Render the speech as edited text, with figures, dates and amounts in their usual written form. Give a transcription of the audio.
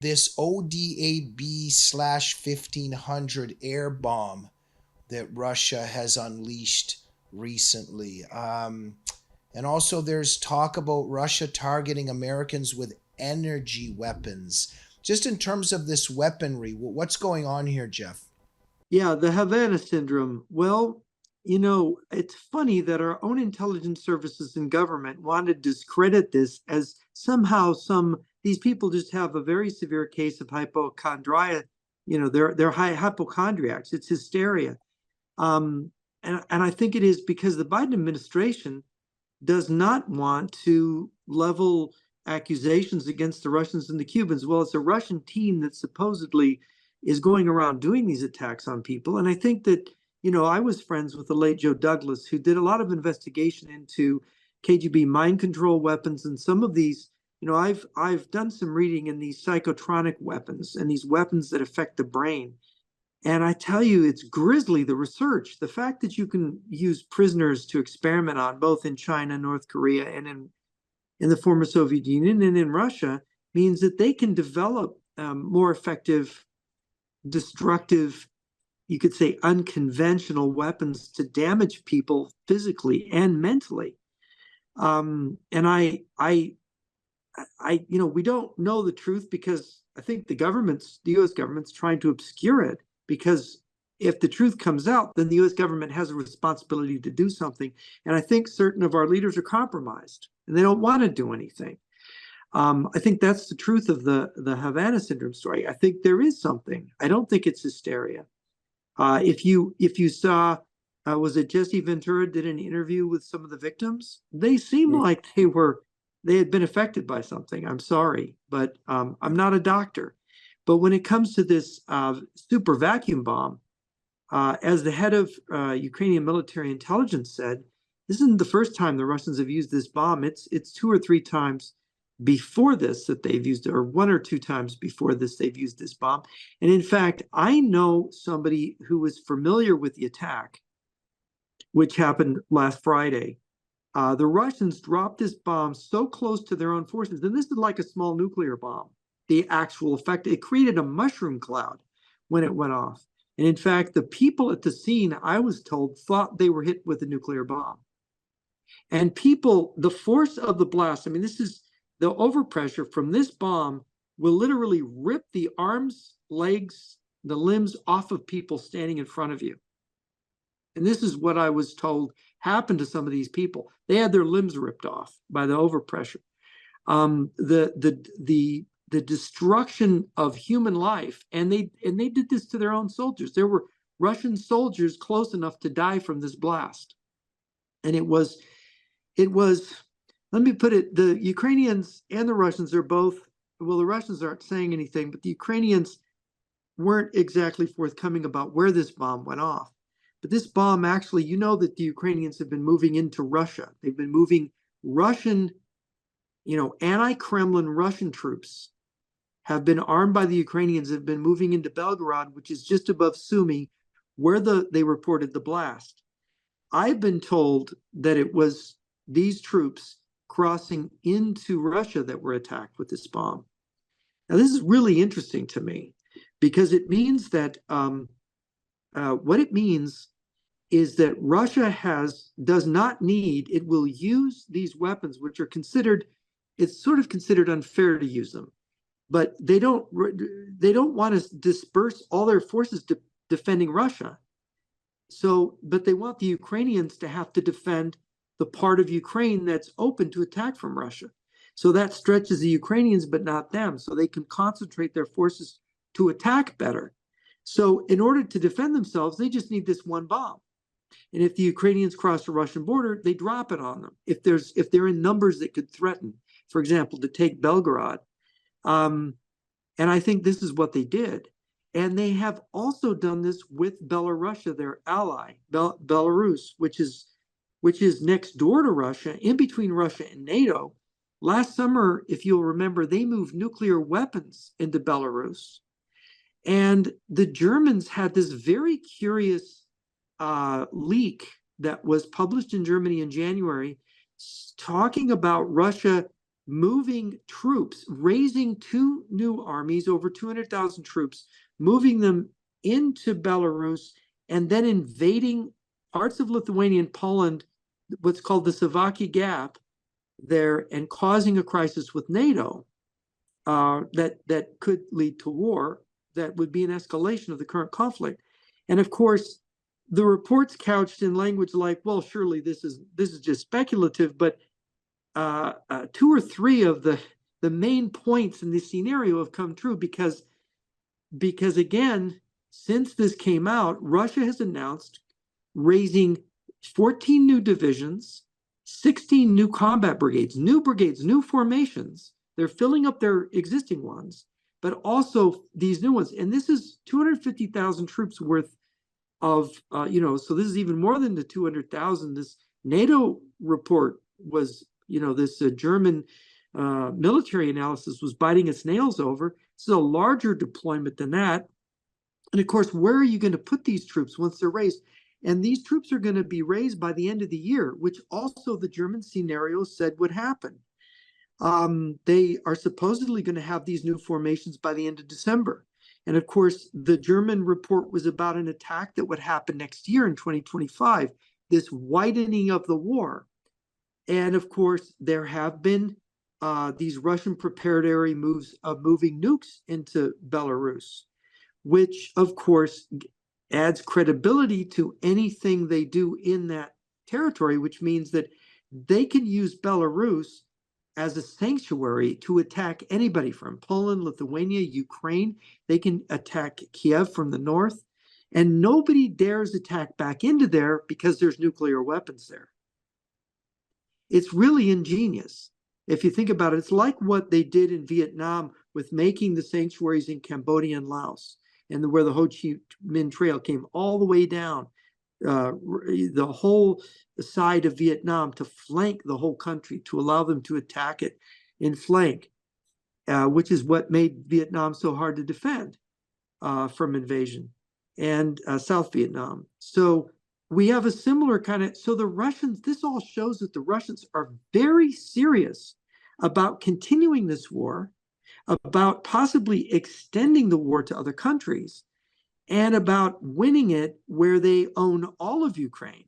this ODAB/1500 air bomb that Russia has unleashed recently. And also, there's talk about Russia targeting Americans with energy weapons. Just in terms of this weaponry, what's going on here, Jeff? Yeah, the Havana syndrome. Well, it's funny that our own intelligence services and government want to discredit this as somehow these people just have a very severe case of hypochondria. They're hypochondriacs. It's hysteria. Um, and I think it is because the Biden administration does not want to level accusations against the Russians and the Cubans. Well, it's a Russian team that supposedly is going around doing these attacks on people. And I think that, I was friends with the late Joe Douglas, who did a lot of investigation into KGB mind control weapons and some of these. I've done some reading in these psychotronic weapons and these weapons that affect the brain. And I tell you, it's grisly, the research. The fact that you can use prisoners to experiment on, both in China, North Korea, and in the former Soviet Union and in Russia, means that they can develop more effective, destructive, you could say unconventional weapons to damage people physically and mentally. And we don't know the truth because I think the U.S. government's trying to obscure it, because if the truth comes out, then the U.S. government has a responsibility to do something. And I think certain of our leaders are compromised and they don't want to do anything. I think that's the truth of the Havana syndrome story. I think there is something. I don't think it's hysteria. If you saw, was it Jesse Ventura did an interview with some of the victims? They seemed like they had been affected by something. I'm sorry, but I'm not a doctor. But when it comes to this super vacuum bomb, as the head of Ukrainian military intelligence said, this isn't the first time the Russians have used this bomb. It's two or three times before this that they've used it, or one or two times before this they've used this bomb. And in fact, I know somebody who was familiar with the attack, which happened last Friday. The Russians dropped this bomb so close to their own forces, and this is like a small nuclear bomb. The actual effect, it created a mushroom cloud when it went off. And in fact, the people at the scene, I was told, thought they were hit with a nuclear bomb. And people, the force of the blast, I mean, this is the overpressure from this bomb will literally rip the arms, legs, the limbs off of people standing in front of you. And this is what I was told happened to some of these people. They had their limbs ripped off by the overpressure. The destruction of human life, and they did this to their own soldiers. There were Russian soldiers close enough to die from this blast, and it was. Let me put it: the Ukrainians and the Russians are both. Well, the Russians aren't saying anything, but the Ukrainians weren't exactly forthcoming about where this bomb went off. But this bomb actually, that the Ukrainians have been moving into Russia. They've been moving Russian, anti-Kremlin Russian troops have been armed by the Ukrainians, have been moving into Belgorod, which is just above Sumy, where they reported the blast. I've been told that it was these troops crossing into Russia that were attacked with this bomb. Now, this is really interesting to me because it means that what it means is that Russia does not need, it will use these weapons, which are considered, it's sort of considered unfair to use them, but they don't want to disperse all their forces defending Russia. So, but they want the Ukrainians to have to defend the part of Ukraine that's open to attack from Russia. So that stretches the Ukrainians, but not them. So they can concentrate their forces to attack better. So in order to defend themselves, they just need this one bomb. And if the Ukrainians cross the Russian border, they drop it on them. If they're in numbers that could threaten, for example, to take Belgorod. And I think this is what they did. And they have also done this with Belarusia, their ally, Belarus, which is next door to Russia, in between Russia and NATO. Last summer, if you'll remember, they moved nuclear weapons into Belarus. And the Germans had this very curious leak that was published in Germany in January, talking about Russia moving troops, raising two new armies, over 200,000 troops, moving them into Belarus, and then invading parts of Lithuania and Poland, what's called the Savaki Gap there, and causing a crisis with NATO that could lead to war, that would be an escalation of the current conflict. And of course, the reports couched in language like, well, surely this is just speculative, but two or three of the main points in this scenario have come true because again, since this came out, Russia has announced raising 14 new divisions, 16 new combat brigades, new formations. They're filling up their existing ones, but also these new ones. And this is 250,000 troops worth of, so this is even more than the 200,000. This NATO report was, this German military analysis was biting its nails over. This is a larger deployment than that. And of course, where are you going to put these troops once they're raised? And these troops are going to be raised by the end of the year, which also the German scenario said would happen. They are supposedly going to have these new formations by the end of December. And of course, the German report was about an attack that would happen next year in 2025, this widening of the war. And of course, there have been these Russian preparatory moves of moving nukes into Belarus, which of course adds credibility to anything they do in that territory, which means that they can use Belarus as a sanctuary to attack anybody from Poland, Lithuania, Ukraine. They can attack Kiev from the north, and nobody dares attack back into there because there's nuclear weapons there. It's really ingenious. If you think about it, it's like what they did in Vietnam with making the sanctuaries in Cambodia and Laos, and where the Ho Chi Minh Trail came all the way down the whole side of Vietnam to flank the whole country, to allow them to attack it in flank, which is what made Vietnam so hard to defend from invasion, and South Vietnam. So we have a similar kind of, so the Russians, this all shows that the Russians are very serious about continuing this war, about possibly extending the war to other countries, and about winning it where they own all of Ukraine.